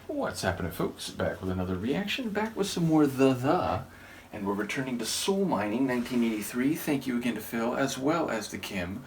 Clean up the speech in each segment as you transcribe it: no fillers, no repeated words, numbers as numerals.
What's happening, folks? Back with another reaction, back with some more and we're returning to Soul Mining 1983. Thank you again to Phil, as well as to Kim.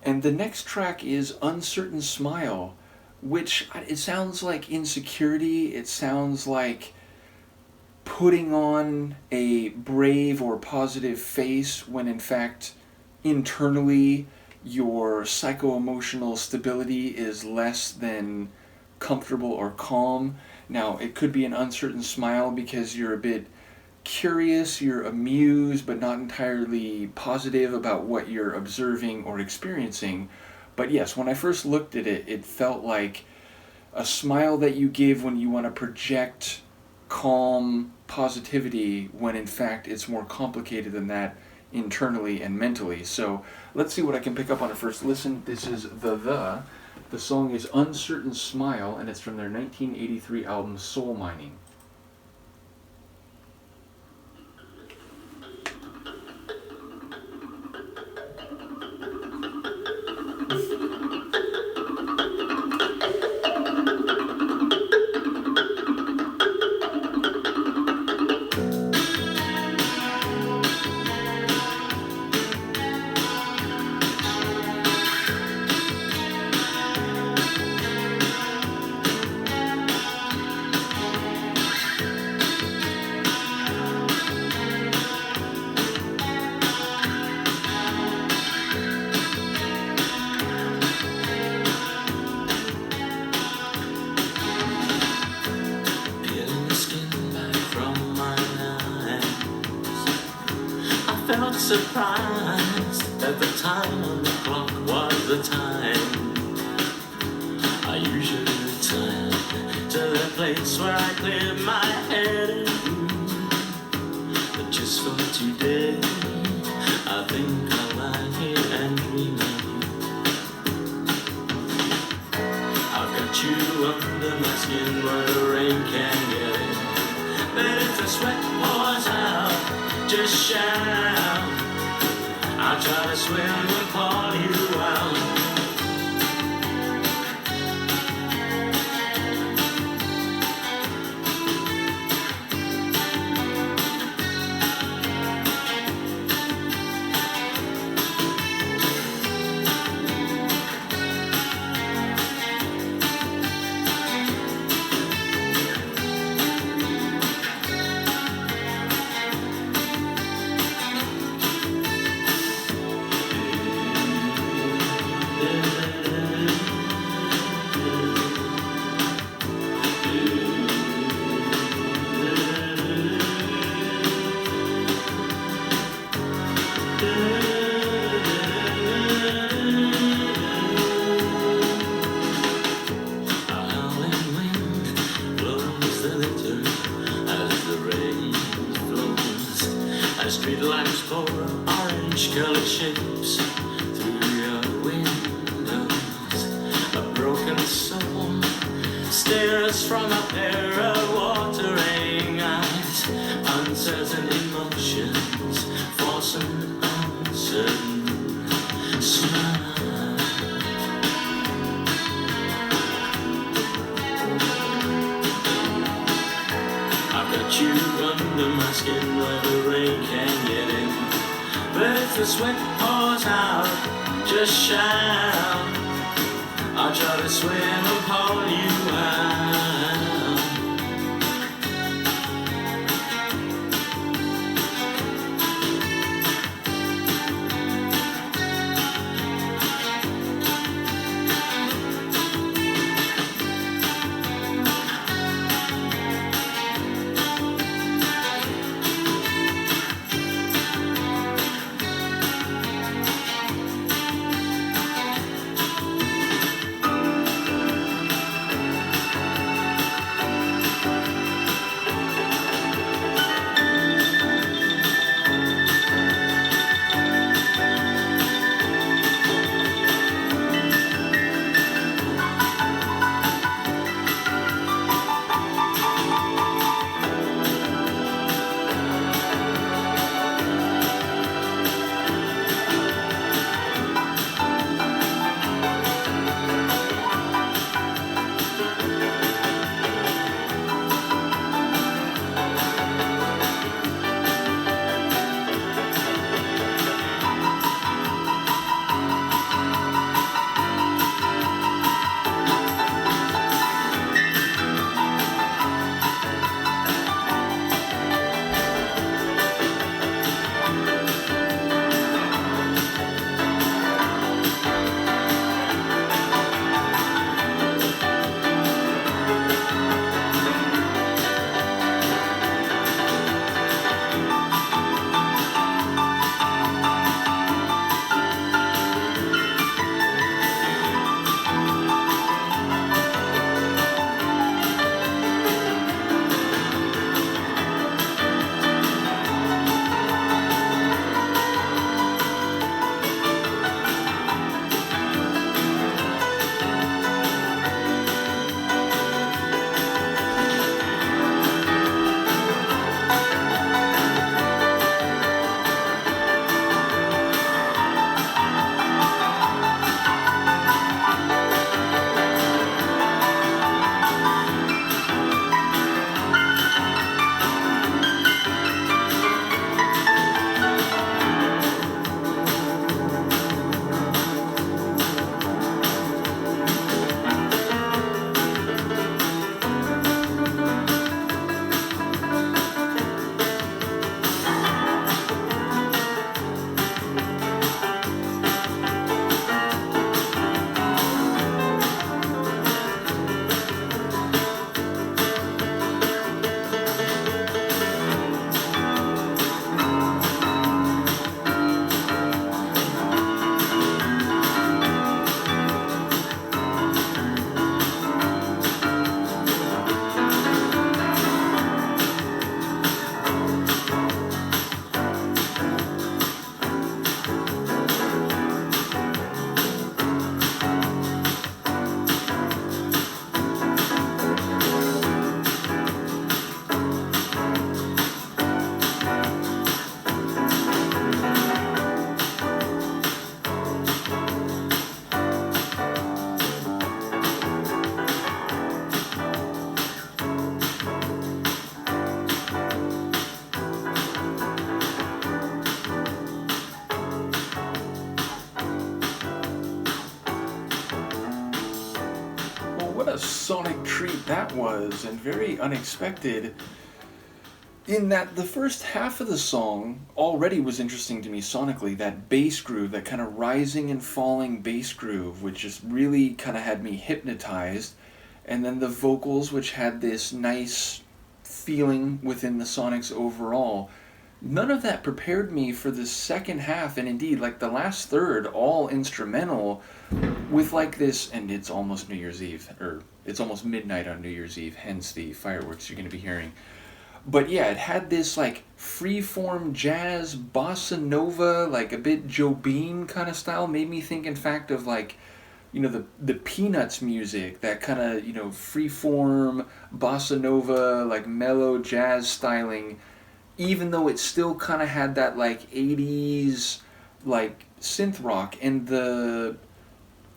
And the next track is Uncertain Smile, which it sounds like insecurity, it sounds like putting on a brave or positive face when in fact internally your psycho-emotional stability is less than comfortable or calm. Now, it could be an uncertain smile because you're a bit curious, you're amused, but not entirely positive about what you're observing or experiencing. But yes, when I first looked at it, it felt like a smile that you give when you want to project calm positivity when in fact it's more complicated than that internally and mentally. So let's see what I can pick up on a first listen. This is The song is Uncertain Smile, and it's from their 1983 album Soul Mining. Felt surprised that the time on the clock was the time I usually return to the place where I cleared my head and but just for today I think I'll lie here and dream of you. I've got you under my skin where the rain can't get in, but if the sweat pours out, just shout. I'll try to swim and call you out. Street lamps pour orange-colored shapes through your windows. A broken soul stares from a pair of watering eyes. Uncertain emotions force an uncertain smile. I've got you under my skin where the rain can't get in, but if the sweat pours out, just shout. I'll try to swim and pull you out. treat that was, and very unexpected, in that the first half of the song already was interesting to me sonically. That bass groove, that kind of rising and falling bass groove, which just really kind of had me hypnotized. And then the vocals, which had this nice feeling within the Sonics overall. None of that prepared me for the second half, and indeed, like the last third, all instrumental, with like this, and it's almost New Year's Eve, or it's almost midnight on New Year's Eve, hence the fireworks you're going to be hearing. But yeah, it had this like freeform jazz, bossa nova, like a bit Joe Beam kind of style. Made me think, in fact, of like, the Peanuts music, that kind of, freeform bossa nova, like mellow jazz styling, even though it still kind of had that like 80s like synth rock. And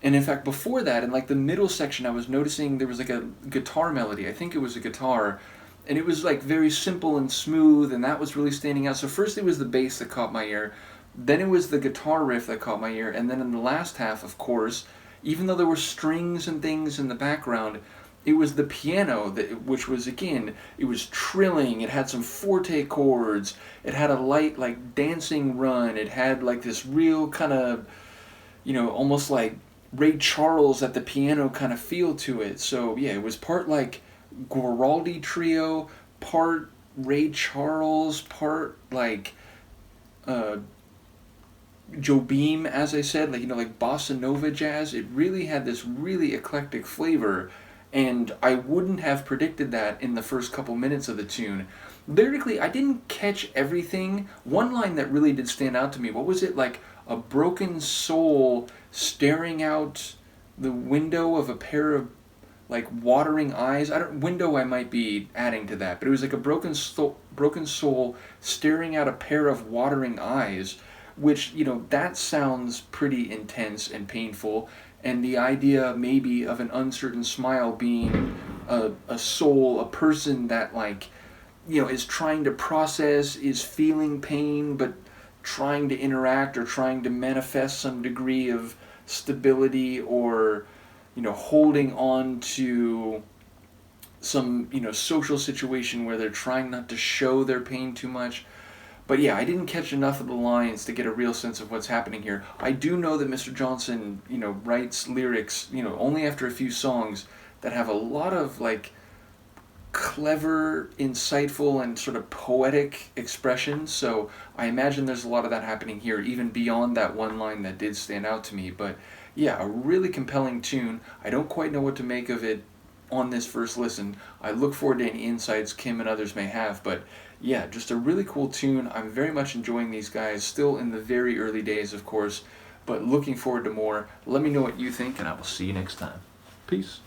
in fact, before that, in like the middle section, I was noticing there was like a guitar melody. I think it was a guitar, and it was like very simple and smooth, and that was really standing out. So first it was the bass that caught my ear, then it was the guitar riff that caught my ear, and then in the last half, of course, even though there were strings and things in the background, it was the piano which was, again, it was trilling. It had some forte chords. It had a light like dancing run. It had like this real kind of, almost like Ray Charles at the piano kind of feel to it. So yeah, it was part like Guaraldi trio, part Ray Charles, part like Joe Beam, as I said, like bossa nova jazz. It really had this really eclectic flavor, and I wouldn't have predicted that in the first couple minutes of the tune. Lyrically, I didn't catch everything. One line that really did stand out to me, what was it, like a broken soul staring out the window of a pair of like watering eyes. Window I might be adding to that, but it was like a broken soul staring out a pair of watering eyes, which, that sounds pretty intense and painful. And the idea maybe of an uncertain smile being a soul, a person that like, is trying to process, is feeling pain, but trying to interact or trying to manifest some degree of stability, or holding on to some social situation where they're trying not to show their pain too much. But yeah, I didn't catch enough of the lines to get a real sense of what's happening here. I do know that Mr. Johnson, writes lyrics, only after a few songs, that have a lot of like clever, insightful, and sort of poetic expressions. So I imagine there's a lot of that happening here, even beyond that one line that did stand out to me. But yeah, a really compelling tune. I don't quite know what to make of it on this first listen. I look forward to any insights Kim and others may have, but yeah, just a really cool tune. I'm very much enjoying these guys, still in the very early days, of course, but looking forward to more. Let me know what you think, and I will see you next time. Peace.